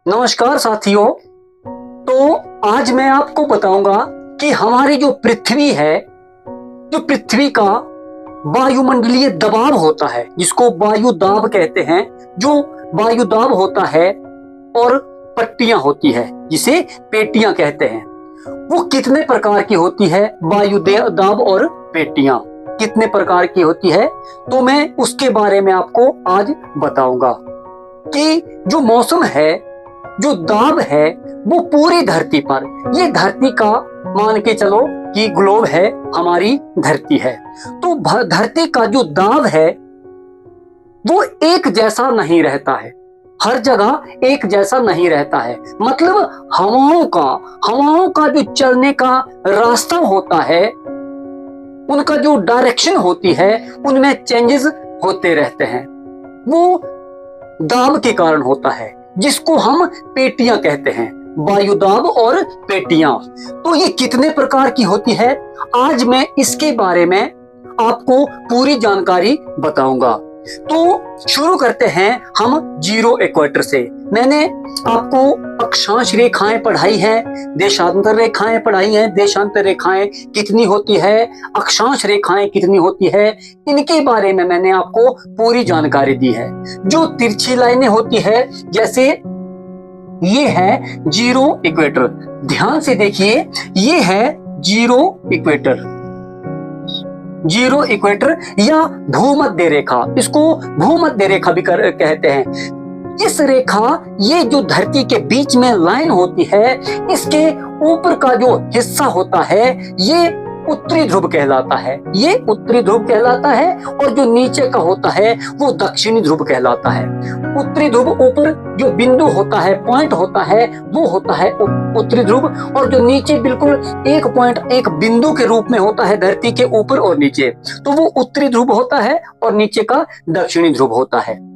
नमस्कार साथियों। तो आज मैं आपको बताऊंगा कि हमारी जो पृथ्वी है, जो पृथ्वी का वायुमंडलीय दबाव होता है, जिसको वायु दाब कहते हैं, जो वायु दाब होता है और पट्टियां होती है जिसे पेटियां कहते हैं, वो कितने प्रकार की होती है। वायु दाब और पेटियां कितने प्रकार की होती है, तो मैं उसके बारे में आपको आज बताऊंगा कि जो मौसम है, जो दाब है, वो पूरी धरती पर, ये धरती का मान के चलो कि ग्लोब है, हमारी धरती है, तो धरती का जो दाब है वो एक जैसा नहीं रहता है, हर जगह एक जैसा नहीं रहता है। मतलब हवाओं का जो चलने का रास्ता होता है, उनका जो डायरेक्शन होती है, उनमें चेंजेस होते रहते हैं। वो दाब के कारण होता है, जिसको हम पेटियां कहते हैं, वायु दाब और पेटियां। तो ये कितने प्रकार की होती है, आज मैं इसके बारे में आपको पूरी जानकारी बताऊंगा। तो शुरू करते हैं हम जीरो इक्वेटर से। मैंने आपको अक्षांश रेखाएं पढ़ाई है, देशांतर रेखाएं पढ़ाई हैं। देशांतर रेखाएं कितनी होती है, अक्षांश रेखाएं कितनी होती है, इनके बारे में मैंने आपको पूरी जानकारी दी है। जो तिरछी लाइनें होती है, जैसे ये है जीरो इक्वेटर, ध्यान से देखिए, ये है जीरो इक्वेटर, जीरो इक्वेटर या भूमध्य रेखा, इसको भूमध्य रेखा भी कहते हैं। इस रेखा, ये जो धरती के बीच में लाइन होती है, इसके ऊपर का जो हिस्सा होता है, ये उत्तरी ध्रुव कहलाता है, ये उत्तरी ध्रुव कहलाता है, और जो नीचे का होता है वो दक्षिणी ध्रुव कहलाता है। उत्तरी ध्रुव ऊपर जो बिंदु होता है, पॉइंट होता है, वो होता है उत्तरी ध्रुव, और जो नीचे बिल्कुल एक पॉइंट, एक बिंदु के रूप में होता है धरती के ऊपर और नीचे, तो वो उत्तरी ध्रुव होता है, और नीचे का दक्षिणी ध्रुव होता है।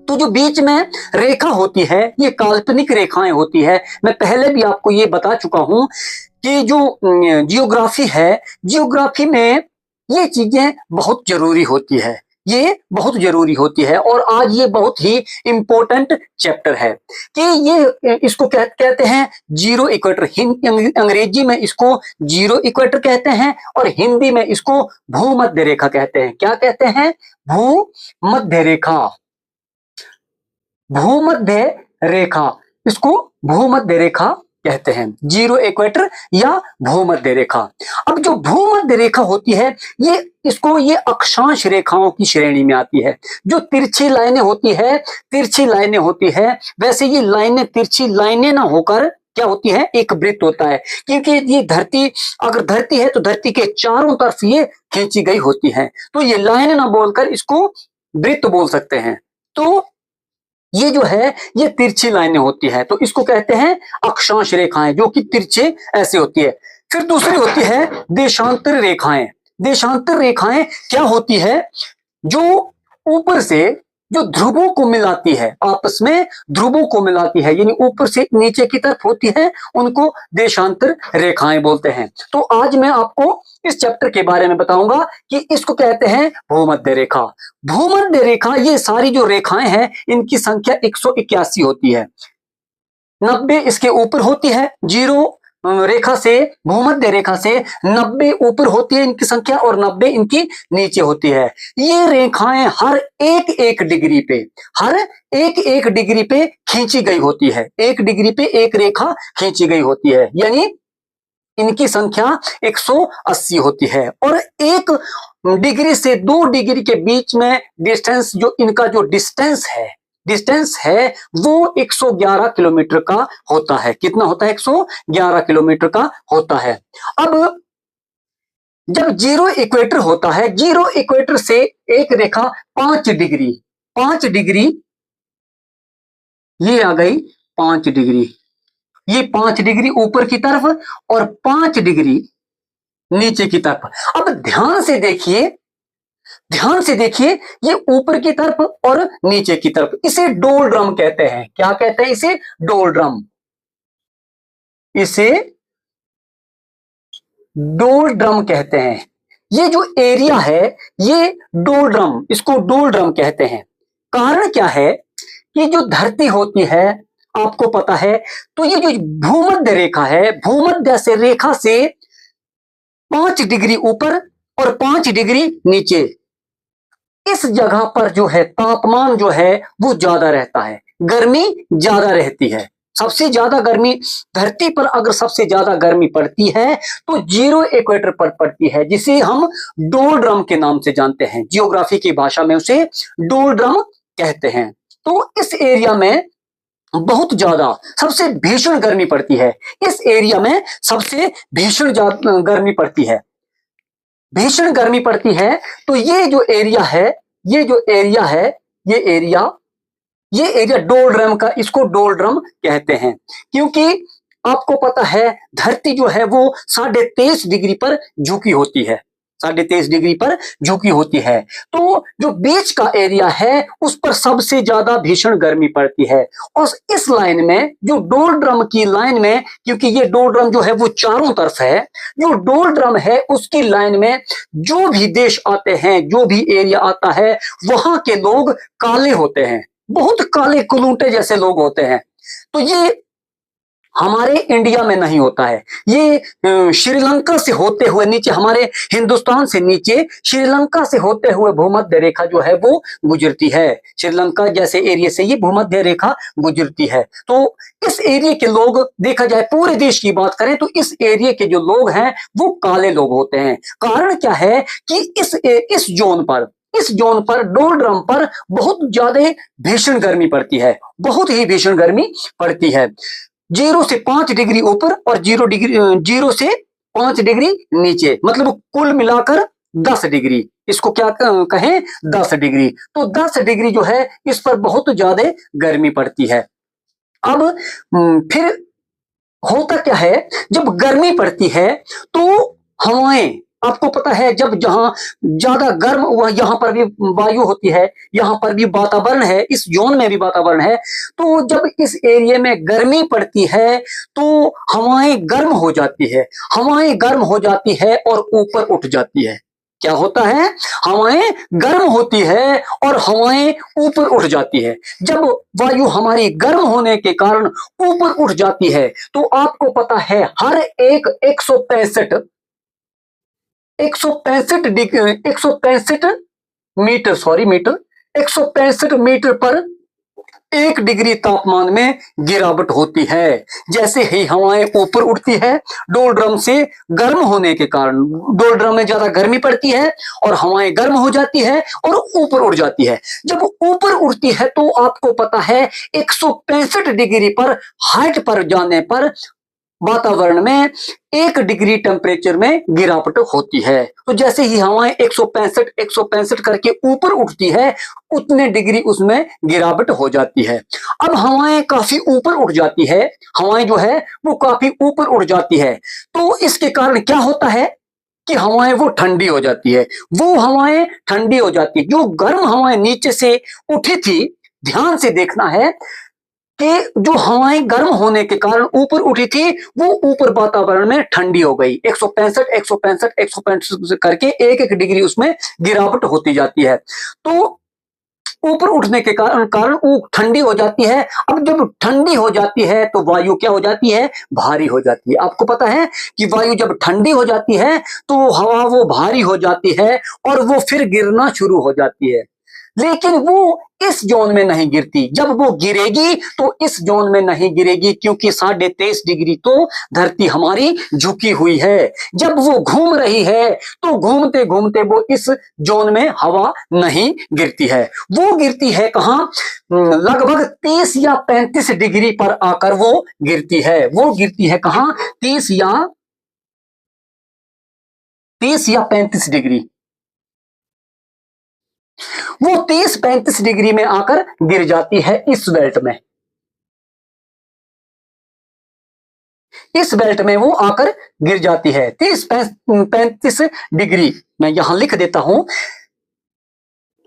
तो जो बीच में रेखा होती है, ये काल्पनिक रेखाएं होती है। मैं पहले भी आपको ये बता चुका हूं कि जो जियोग्राफी है, जियोग्राफी में ये चीजें बहुत जरूरी होती है, ये बहुत जरूरी होती है, और आज ये बहुत ही इंपॉर्टेंट चैप्टर है कि ये इसको कहते हैं जीरो इक्वेटर। अंग्रेजी में इसको जीरो इक्वेटर कहते हैं, और हिंदी में इसको भूमध्य रेखा कहते हैं। क्या कहते हैं? भूमध्य रेखा, भूमध्य रेखा, इसको भूमध्य रेखा कहते हैं, जीरो इक्वेटर या भूमध्य रेखा। अब जो भूमध्य रेखा होती है, ये अक्षांश रेखाओं की श्रेणी में आती है। जो तिरछी लाइनें होती है, तिरछी लाइनें होती है, वैसे ये लाइनें तिरछी लाइनें ना होकर क्या होती है, एक वृत्त होता है, क्योंकि ये धरती, अगर धरती है तो धरती के चारों तरफ ये खींची गई होती है, तो ये लाइन ना बोलकर इसको वृत्त बोल सकते हैं। तो ये जो है, ये तिरछी लाइनें होती है, तो इसको कहते हैं अक्षांश रेखाएं, जो कि तिरछे ऐसे होती है। फिर दूसरी होती है देशांतर रेखाएं। देशांतर रेखाएं क्या होती है? जो ऊपर से जो ध्रुवों को मिलाती है, आपस में ध्रुवों को मिलाती है, यानी ऊपर से नीचे की तरफ होती है, उनको देशांतर रेखाएं बोलते हैं। तो आज मैं आपको इस चैप्टर के बारे में बताऊंगा कि इसको कहते हैं भूमध्य रेखा। भूमध्य रेखा, ये सारी जो रेखाएं हैं, इनकी संख्या 181 होती है। 90 इसके ऊपर होती है, जीरो रेखा से, भूमध्य रेखा से 90 ऊपर होती है इनकी संख्या, और 90 इनकी नीचे होती है। ये रेखाएं हर एक डिग्री पे, हर एक डिग्री पे खींची गई होती है, 1 डिग्री पे एक रेखा खींची गई होती है, यानी इनकी संख्या 180 होती है। और 1 डिग्री से 2 डिग्री के बीच में डिस्टेंस, जो इनका जो डिस्टेंस है वो 111 किलोमीटर का होता है। कितना होता है? 111 किलोमीटर का होता है। अब जब जीरो इक्वेटर होता है, जीरो इक्वेटर से एक रेखा 5 डिग्री, ये आ गई 5 डिग्री, ये 5 डिग्री ऊपर की तरफ और 5 डिग्री नीचे की तरफ। अब ध्यान से देखिए, ये ऊपर की तरफ और नीचे की तरफ, इसे डोलड्रम कहते हैं। क्या कहते हैं इसे? डोलड्रम, इसे डोलड्रम कहते हैं। ये जो एरिया है, ये डोलड्रम, इसको डोलड्रम कहते हैं। कारण क्या है कि जो धरती होती है, आपको पता है, तो ये जो भूमध्य रेखा है, भूमध्य से रेखा से 5 डिग्री ऊपर और 5 डिग्री नीचे, इस जगह पर जो है तापमान जो है वो ज्यादा रहता है, गर्मी ज्यादा रहती है। सबसे ज्यादा गर्मी धरती पर अगर सबसे ज्यादा गर्मी पड़ती है तो जीरो इक्वेटर पर पड़ती है, जिसे हम डोलड्रम के नाम से जानते हैं। जियोग्राफी की भाषा में उसे डोलड्रम कहते हैं। तो इस एरिया में बहुत ज्यादा सबसे भीषण गर्मी पड़ती है। इस एरिया में सबसे भीषण गर्मी पड़ती है, भीषण गर्मी पड़ती है। तो ये जो एरिया है, ये जो एरिया है, ये एरिया डोलड्रम का, इसको डोलड्रम कहते हैं। क्योंकि आपको पता है धरती जो है वो 23.5 डिग्री पर झुकी होती है, 23.5 डिग्री पर झुकी होती है। तो जो बीच का एरिया है उस पर सबसे ज्यादा भीषण गर्मी पड़ती है। और इस लाइन में, जो डोलड्रम की लाइन में, क्योंकि ये डोलड्रम जो है वो चारों तरफ है, जो डोलड्रम है उसकी लाइन में जो भी देश आते हैं, जो भी एरिया आता है, वहां के लोग काले होते हैं, बहुत काले कुलूटे जैसे लोग होते हैं। तो ये हमारे इंडिया में नहीं होता है। ये श्रीलंका से होते हुए नीचे, हमारे हिंदुस्तान से नीचे श्रीलंका से होते हुए भूमध्य रेखा जो है वो गुजरती है। श्रीलंका जैसे एरिया से ये भूमध्य रेखा गुजरती है। तो इस एरिया के लोग, देखा जाए पूरे देश की बात करें तो इस एरिया के जो लोग हैं वो काले लोग होते हैं। कारण क्या है कि इस जोन पर डोलड्रम पर बहुत ज्यादा भीषण गर्मी पड़ती है, बहुत ही भीषण गर्मी पड़ती है। 0 से 5 डिग्री ऊपर और 0 से 5 डिग्री नीचे, मतलब कुल मिलाकर 10 डिग्री, इसको क्या कहें, 10 डिग्री। तो 10 डिग्री जो है इस पर बहुत ज्यादा गर्मी पड़ती है। अब फिर होता क्या है, जब गर्मी पड़ती है तो हवाएं, आपको पता है जब जहां ज्यादा गर्म हुआ, यहां पर भी वायु होती है, यहां पर भी वातावरण है, इस जोन में भी वातावरण है। तो जब इस एरिया में गर्मी पड़ती है तो हवाएं गर्म हो जाती है, हवाएं गर्म हो जाती है और ऊपर उठ जाती है। क्या होता है, हवाएं गर्म होती है और हवाएं ऊपर उठ जाती है। जब वायु हमारी गर्म होने के कारण ऊपर उठ जाती है तो आपको पता है हर एक 165 मीटर, 165 मीटर पर 1 डिग्री तापमान में गिरावट होती है। जैसे ही हवाएं ऊपर उठती है, डोलड्रम से गर्म होने के कारण, डोलड्रम में ज्यादा गर्मी पड़ती है और हवाएं गर्म हो जाती है और ऊपर उड़ जाती है। जब ऊपर उड़ती है तो आपको पता है 165 डिग्री पर हाइट पर जाने पर वातावरण में 1 डिग्री टेम्परेचर में गिरावट होती है। तो जैसे ही हवाएं 165 करके ऊपर उठती है, उतने डिग्री उसमें गिरावट हो जाती है। अब हवाएं काफी ऊपर उठ जाती है, हवाएं जो है वो काफी ऊपर उड़ जाती है। तो इसके कारण क्या होता है कि हवाएं वो ठंडी हो जाती है, वो हवाएं ठंडी हो जाती है। जो गर्म हवाएं नीचे से उठी थी, ध्यान से देखना है कि जो हवाएं गर्म होने के कारण ऊपर उठी थी, वो ऊपर वातावरण में ठंडी हो गई। 165 करके 1 डिग्री उसमें गिरावट होती जाती है। तो ऊपर उठने के कारण वो ठंडी हो जाती है। अब जब ठंडी हो जाती है तो वायु क्या हो जाती है, भारी हो जाती है। आपको पता है कि वायु जब ठंडी हो जाती है तो हवा वो भारी हो जाती है और वो फिर गिरना शुरू हो जाती है। लेकिन वो इस जोन में नहीं गिरती। जब वो गिरेगी तो इस जोन में नहीं गिरेगी, क्योंकि 23.5 डिग्री तो धरती हमारी झुकी हुई है। जब वो घूम रही है तो घूमते घूमते वो इस जोन में हवा नहीं गिरती है। वो गिरती है कहां, लगभग 30 या 35 डिग्री पर आकर वो गिरती है। वो गिरती है कहां, 30 या 35 डिग्री। वो 30-35 डिग्री में आकर गिर जाती है इस बेल्ट में। इस बेल्ट में वो आकर गिर जाती है 30-35 डिग्री। मैं यहां लिख देता हूं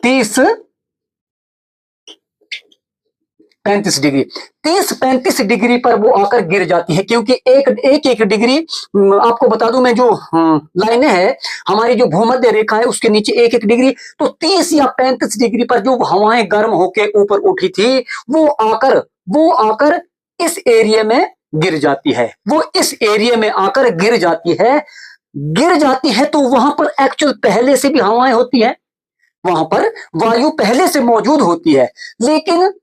30-35 डिग्री। 30-35 डिग्री पर वो आकर गिर जाती है, क्योंकि एक डिग्री, आपको बता दूं मैं, जो लाइनें हैं हमारी, जो भूमध्य रेखा है उसके नीचे 1 डिग्री। तो 30 या 35 डिग्री पर जो हवाएं गर्म होकर ऊपर उठी थी वो आकर इस एरिया में गिर जाती है, वो इस एरिया में आकर गिर जाती है। गिर जाती है तो वहां पर एक्चुअल पहले से भी हवाएं होती है, वहां पर वायु पहले से मौजूद होती है, लेकिन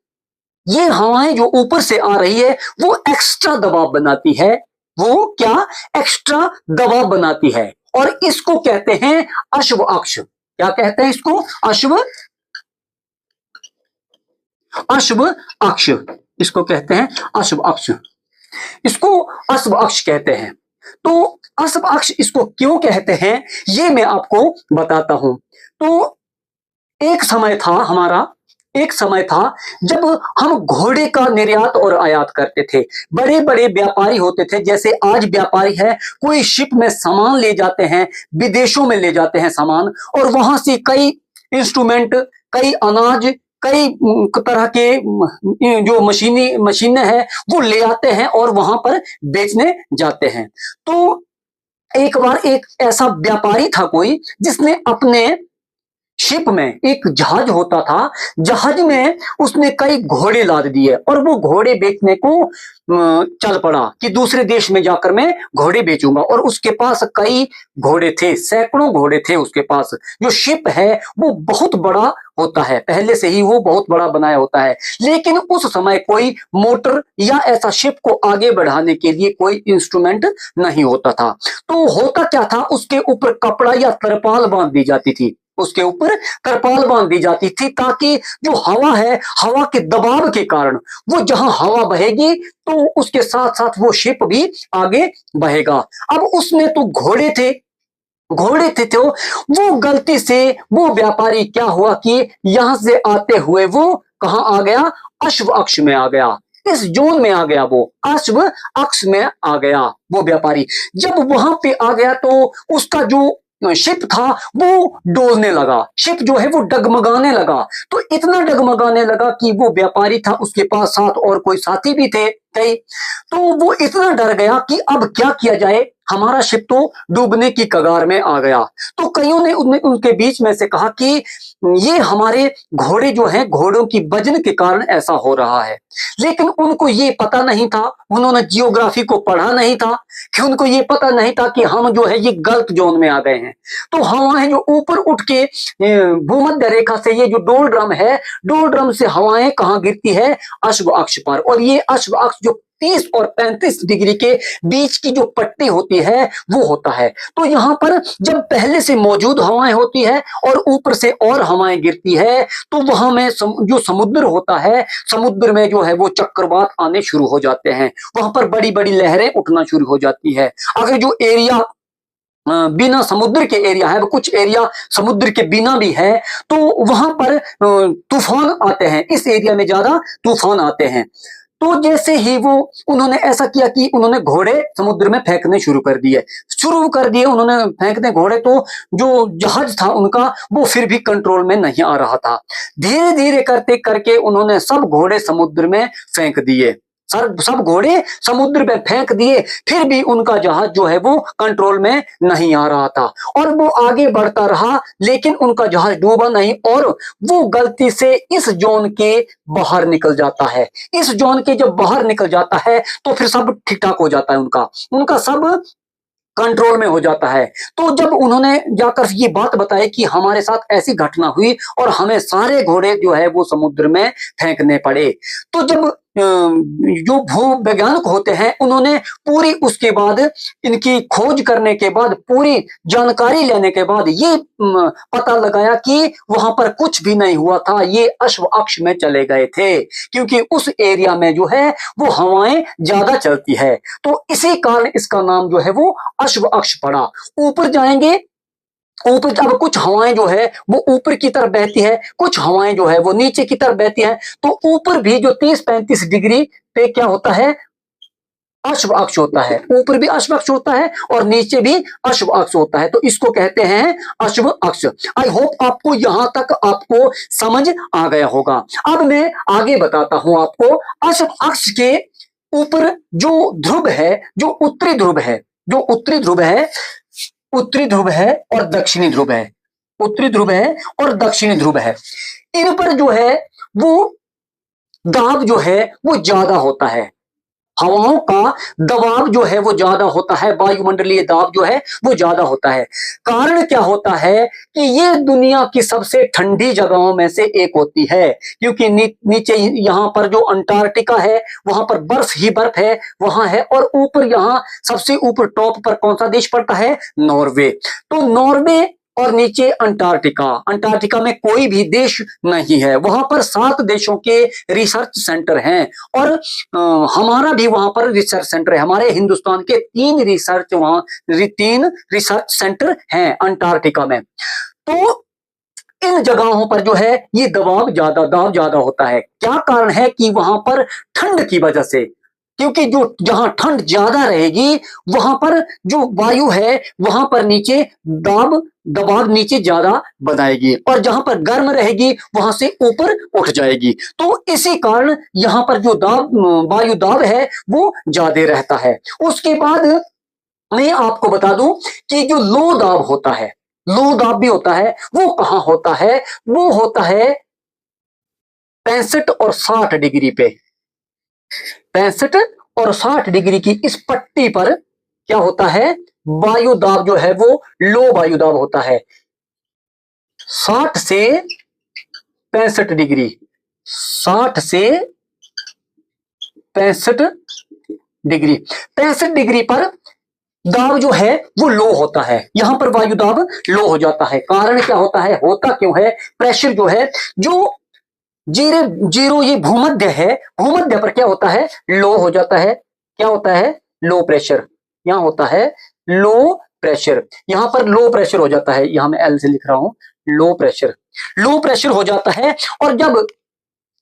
ये हवाएं जो ऊपर से आ रही है वो एक्स्ट्रा दबाव बनाती है। वो क्या एक्स्ट्रा दबाव बनाती है, और इसको कहते हैं अश्व अक्ष। क्या कहते हैं इसको? अश्व अश्व अक्ष, इसको कहते हैं अश्व अक्ष, इसको अश्व अक्ष कहते हैं। तो अश्व अक्ष इसको क्यों कहते हैं ये मैं आपको बताता हूं। तो एक समय था जब हम घोड़े का निर्यात और आयात करते थे। बड़े बड़े व्यापारी होते थे, जैसे आज व्यापारी है, कोई शिप में सामान ले जाते हैं, विदेशों में ले जाते हैं सामान, और वहां से कई इंस्ट्रूमेंट, कई अनाज, कई तरह के जो मशीनें हैं वो ले आते हैं और वहां पर बेचने जाते हैं। तो एक बार एक ऐसा व्यापारी था कोई, जिसने अपने शिप में, एक जहाज होता था, जहाज में उसने कई घोड़े लाद दिए और वो घोड़े बेचने को चल पड़ा कि दूसरे देश में जाकर मैं घोड़े बेचूंगा। और उसके पास कई घोड़े थे, सैकड़ों घोड़े थे उसके पास। जो शिप है वो बहुत बड़ा होता है, पहले से ही वो बहुत बड़ा बनाया होता है, लेकिन उस समय कोई मोटर या ऐसा शिप को आगे बढ़ाने के लिए कोई इंस्ट्रूमेंट नहीं होता था। तो होता क्या था, उसके ऊपर कपड़ा या तरपाल बांध दी जाती थी, उसके ऊपर तरपाल बांध दी जाती थी, ताकि जो हवा है, हवा के दबाव के कारण वो जहां हवा बहेगी तो उसके साथ साथ वो शिप भी आगे बहेगा। अब उसमें तो घोड़े थे तो वो गलती से वो व्यापारी क्या हुआ कि यहां से आते हुए वो कहां आ गया? अश्व अक्ष में आ गया, इस जोन में आ गया, वो अश्व अक्ष में आ गया वो व्यापारी। जब वहां पे आ गया तो उसका जो शिप था वो डोलने लगा, शिप जो है वो डगमगाने लगा। तो इतना डगमगाने लगा कि वो व्यापारी था, उसके पास साथ और कोई साथी भी थे कई, तो वो इतना डर गया कि अब क्या किया जाए, हमारा शिप तो डूबने की कगार में आ गया। तो कईयों ने उनके बीच में से कहा कि ये हमारे घोड़े जो हैं, घोड़ों की वजन के कारण ऐसा हो रहा है। लेकिन उनको ये पता नहीं था, उन्होंने जियोग्राफी को पढ़ा नहीं था, कि उनको ये पता नहीं था कि हम जो है ये गलत जोन में आ गए हैं। तो हवाएं जो ऊपर उठ के भूमध्य रेखा से, ये जो डोल ड्रम है, डोल ड्रम से हवाएं कहां गिरती है? अश्व अक्ष पर। और ये अश्व अक्ष जो 30 और 35 डिग्री के बीच की जो पट्टी होती है वो होता है। तो यहां पर जब पहले से मौजूद हवाएं होती है और ऊपर से और हवाएं गिरती है, तो वहां में जो समुद्र होता है, समुद्र में जो है वो चक्रवात आने शुरू हो जाते हैं, वहां पर बड़ी बड़ी लहरें उठना शुरू हो जाती है। अगर जो एरिया बिना समुद्र के एरिया है, कुछ एरिया समुद्र के बिना भी है, तो वहां पर तूफान आते हैं, इस एरिया में ज्यादा तूफान आते हैं। तो जैसे ही वो उन्होंने ऐसा किया कि उन्होंने घोड़े समुद्र में फेंकने शुरू कर दिए उन्होंने फेंकने घोड़े। तो जो जहाज था उनका वो फिर भी कंट्रोल में नहीं आ रहा था। धीरे धीरे करते करके उन्होंने सब घोड़े समुद्र में फेंक दिए, सब घोड़े समुद्र में फेंक दिए, फिर भी उनका जहाज जो है वो कंट्रोल में नहीं आ रहा था और वो आगे बढ़ता रहा, लेकिन उनका जहाज डूबा नहीं और वो गलती से इस जोन के बाहर निकल जाता है। इस जोन के जब बाहर निकल जाता है तो फिर सब ठीक ठाक हो जाता है, उनका सब कंट्रोल में हो जाता है। तो जब उन्होंने जाकर ये बात बताई कि हमारे साथ ऐसी घटना हुई और हमें सारे घोड़े जो है वो समुद्र में फेंकने पड़े, तो जब जो भूवैज्ञानिक होते हैं उन्होंने पूरी उसके बाद इनकी खोज करने के बाद, पूरी जानकारी लेने के बाद ये पता लगाया कि वहां पर कुछ भी नहीं हुआ था, ये अश्व अक्ष में चले गए थे, क्योंकि उस एरिया में जो है वो हवाएं ज्यादा चलती है। तो इसी कारण इसका नाम जो है वो अश्व अक्ष पड़ा। ऊपर जाएंगे, ऊपर जब कुछ हवाएं जो है वो ऊपर की तरफ बहती है, कुछ हवाएं जो है वो नीचे की तरफ बहती है। तो ऊपर भी जो 30-35 डिग्री पे क्या होता है? अश्व अक्ष होता है। ऊपर भी अश्व अक्ष होता है और नीचे भी अश्व अक्ष होता है, तो इसको कहते हैं अश्व अक्ष। आई होप आपको यहां तक आपको समझ आ गया होगा। अब मैं आगे बताता हूं आपको। अश्व अक्ष के ऊपर जो ध्रुव है, जो उत्तरी ध्रुव है, जो उत्तरी ध्रुव है, उत्तरी ध्रुव है और दक्षिणी ध्रुव है, उत्तरी ध्रुव है और दक्षिणी ध्रुव है, इन पर जो है वो दाब जो है वो ज्यादा होता है। हवाओं का दबाव जो है वो ज्यादा होता है, वायुमंडलीय दाब जो है वो ज्यादा होता है। कारण क्या होता है कि ये दुनिया की सबसे ठंडी जगहों में से एक होती है, क्योंकि नीचे यहाँ पर जो अंटार्कटिका है वहां पर बर्फ ही बर्फ है, वहां है। और ऊपर यहाँ सबसे ऊपर टॉप पर कौन सा देश पड़ता है? नॉर्वे। तो नॉर्वे और नीचे अंटार्कटिका, अंटार्कटिका में कोई भी देश नहीं है। वहां पर 7 देशों के रिसर्च सेंटर हैं और हमारा भी वहां पर रिसर्च सेंटर है। हमारे हिंदुस्तान के 3 रिसर्च सेंटर हैं अंटार्कटिका में। तो इन जगहों पर जो है ये दाब ज्यादा होता है। क्या कारण है? कि वहां पर ठंड की वजह से, क्योंकि जो जहां ठंड ज्यादा रहेगी वहां पर जो वायु है वहां पर नीचे दबाव नीचे ज्यादा बनाएगी, और जहां पर गर्म रहेगी वहां से ऊपर उठ जाएगी। तो इसी कारण यहां पर जो वायु दाब है वो ज्यादा रहता है। उसके बाद मैं आपको बता दूं कि जो लो दाब होता है, लो दाब भी होता है, वो कहां होता है? वो होता है 65 और 60 डिग्री पे। 65 और 60 डिग्री की इस पट्टी पर क्या होता है? वायु दाब जो है वो लो वायु दाब होता है। 60 से 65 डिग्री, 60 से 65 डिग्री, 65 डिग्री पर दाब जो है वो लो होता है। यहां पर वायु दाब लो हो जाता है। कारण क्या होता है? होता क्यों है? प्रेशर जो है, जो जीरो ये भूमध्य है, भूमध्य पर क्या होता है? लो हो जाता है। क्या होता है? Low pressure. यहां होता है लो प्रेशर, यहां पर लो प्रेशर हो जाता है। यहां मैं एल से लिख रहा हूं, लो प्रेशर। लो प्रेशर हो जाता है। और जब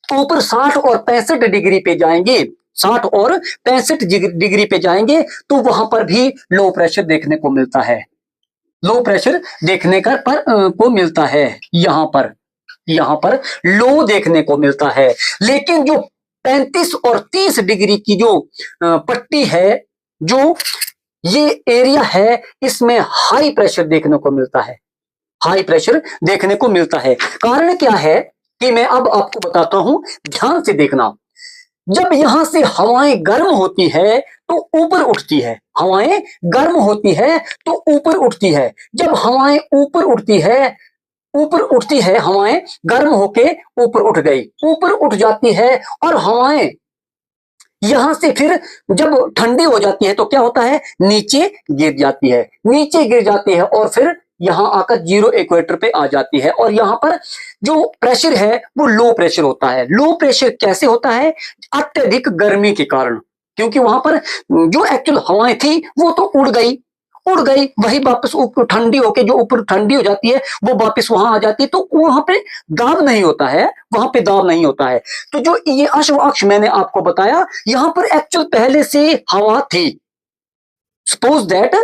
ऊपर 60 और 65 डिग्री पे जाएंगे, 60 और 65 डिग्री पे जाएंगे तो वहां पर भी लो प्रेशर देखने को मिलता है। लो प्रेशर देखने को मिलता है। यहां पर लो देखने को मिलता है। लेकिन जो 35 और 30 डिग्री की जो पट्टी है, जो ये एरिया है, इसमें हाई प्रेशर देखने को मिलता है। हाई प्रेशर देखने को मिलता है। कारण क्या है कि मैं अब आपको बताता हूं, ध्यान से देखना। जब यहां से हवाएं गर्म होती है तो ऊपर उठती है, हवाएं गर्म होती है तो ऊपर उठती है। जब हवाएं ऊपर उठती है, हवाएं गर्म होके ऊपर उठ गई, ऊपर उठ जाती है। और हवाएं यहां से फिर जब ठंडी हो जाती है तो क्या होता है? नीचे गिर जाती है, नीचे गिर जाती है और फिर यहां आकर जीरो इक्वेटर पे आ जाती है। और यहां पर जो प्रेशर है वो लो प्रेशर होता है। लो प्रेशर कैसे होता है? अत्यधिक गर्मी के कारण, क्योंकि वहां पर जो एक्चुअल हवाएं थी वो तो उड़ गई, वही वापस ऊपर ठंडी होके, जो ऊपर ठंडी हो जाती है वो वापस वहां आ जाती है। तो वहां पे दाब नहीं होता है, वहां पे दाब नहीं होता है। तो जो ये अश्व अक्ष मैंने आपको बताया, यहां पर एक्चुअल पहले से हवा थी। सपोज दैट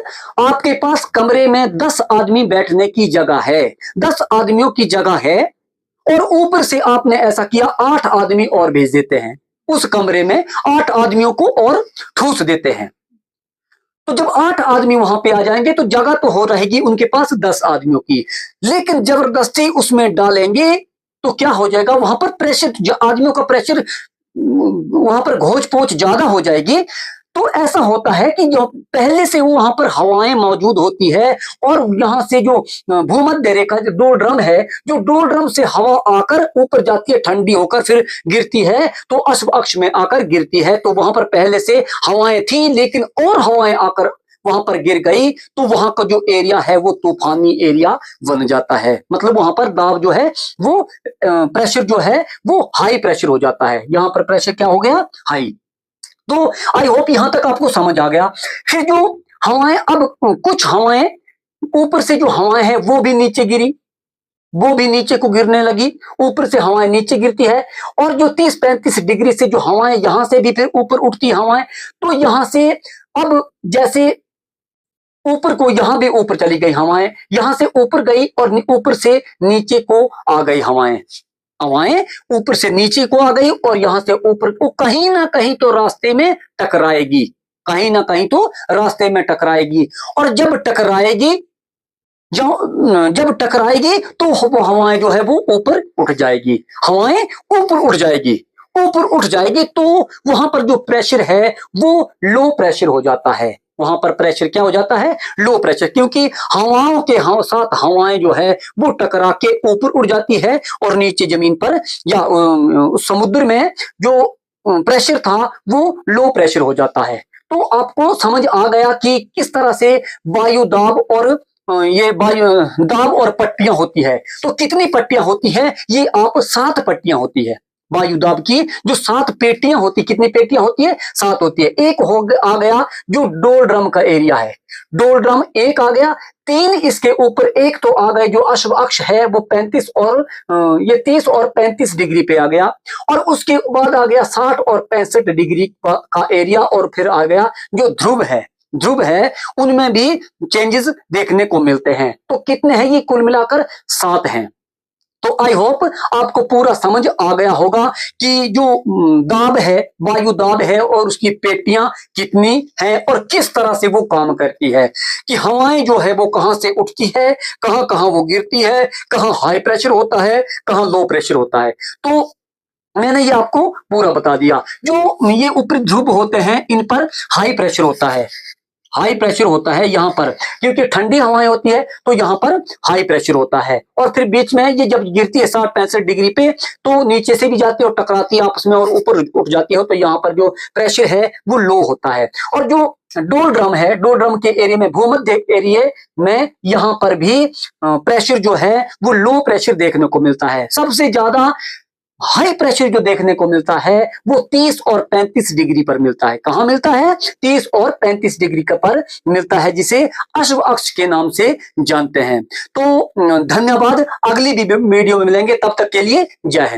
आपके पास कमरे में 10 आदमी बैठने की जगह है, 10 आदमियों की जगह है, और ऊपर से आपने ऐसा किया 8 आदमी और भेज देते हैं उस कमरे में, 8 आदमियों को और ठूस देते हैं। तो जब 8 आदमी वहां पे आ जाएंगे तो जगह तो हो रहेगी उनके पास 10 आदमियों की, लेकिन जबरदस्ती उसमें डालेंगे तो क्या हो जाएगा? वहां पर प्रेशर, आदमियों का प्रेशर वहां पर घोच पोच ज्यादा हो जाएगी। तो ऐसा होता है कि जो पहले से वो वहां पर हवाएं मौजूद होती है, और यहां से जो भूमध्य रेखा, जो 2 ड्रम है, जो 2 ड्रम से हवा आकर ऊपर जाती है, ठंडी होकर फिर गिरती है, तो अश्व अक्ष में आकर गिरती है। तो वहां पर पहले से हवाएं थी, लेकिन और हवाएं आकर वहां पर गिर गई तो वहां का जो एरिया है वो तूफानी एरिया बन जाता है। मतलब वहां पर दाब जो है वो प्रेशर जो है वो हाई प्रेशर हो जाता है। यहां पर प्रेशर क्या हो गया? हाई। तो आई होप यहां तक आपको समझ आ गया। फिर जो हवाएं, अब कुछ हवाएं ऊपर से जो हवाएं हैं वो भी नीचे गिरी, वो भी नीचे को गिरने लगी, ऊपर से हवाएं नीचे गिरती है। और जो 30-35 डिग्री से जो हवाएं यहां से भी फिर ऊपर उठती हवाएं, तो यहां से अब जैसे ऊपर को, यहां भी ऊपर चली गई हवाएं, यहां से ऊपर गई और ऊपर से नीचे को आ गई हवाएं, हवाएं ऊपर से नीचे को आ गई और यहां से ऊपर को, कहीं ना कहीं तो रास्ते में टकराएगी, कहीं ना कहीं तो रास्ते में टकराएगी। और जब टकराएगी तो वो हवाएं जो है वो ऊपर उठ जाएगी, हवाएं ऊपर उठ जाएगी। ऊपर उठ जाएगी तो वहां पर जो प्रेशर है वो लो प्रेशर हो जाता है। वहां पर प्रेशर क्या हो जाता है? लो प्रेशर, क्योंकि हवाओं के साथ हवाएं जो है वो टकरा के ऊपर उड़ जाती है और नीचे जमीन पर या समुद्र में जो प्रेशर था वो लो प्रेशर हो जाता है। तो आपको समझ आ गया कि किस तरह से वायु दाब और ये वायु दाब और पट्टियां होती है। तो कितनी पट्टियां होती है? ये आप 7 पट्टियां होती है। वायु दाब की जो 7 पेटियां होती, कितनी पेटियां होती है? 7 होती है। एक आ गया जो डोल ड्रम का एरिया है, डोल ड्रम एक आ गया। 3 इसके ऊपर एक तो आ गए जो अश्व अक्ष है वो 35 और ये 30 और 35 डिग्री पे आ गया, और उसके बाद आ गया 60 और 65 डिग्री का एरिया, और फिर आ गया जो ध्रुव है उनमें भी चेंजेस देखने को मिलते हैं। तो कितने हैं ये? कुल मिलाकर 7 हैं। तो आई होप आपको पूरा समझ आ गया होगा कि जो दाब है, वायु दाब है, और उसकी पेटियां कितनी हैं और किस तरह से वो काम करती है, कि हवाएं जो है वो कहां से उठती है, कहां कहां वो गिरती है, कहां हाई प्रेशर होता है, कहां लो प्रेशर होता है। तो मैंने ये आपको पूरा बता दिया। जो ये ऊपरी ध्रुव होते हैं इन पर हाई प्रेशर होता है, हाई प्रेशर होता है यहाँ पर, क्योंकि ठंडी हवाएं होती है तो यहाँ पर हाई प्रेशर होता है। और फिर बीच में ये जब गिरती है 60-65 डिग्री पे तो नीचे से भी जाती है और टकराती है आपस में और ऊपर उठ जाती है, तो यहाँ पर जो प्रेशर है वो लो होता है। और जो डोल ड्रम है, डोल ड्रम के एरिया में, भूमध्य एरिया में, यहाँ पर भी प्रेशर जो है वो लो प्रेशर देखने को मिलता है। सबसे ज्यादा हाई प्रेशर जो देखने को मिलता है वो 30 और 35 डिग्री पर मिलता है। कहां मिलता है? 30 और 35 डिग्री पर मिलता है, जिसे अश्व अक्ष के नाम से जानते हैं। तो धन्यवाद, अगली वीडियो में मिलेंगे, तब तक के लिए जय हिंद।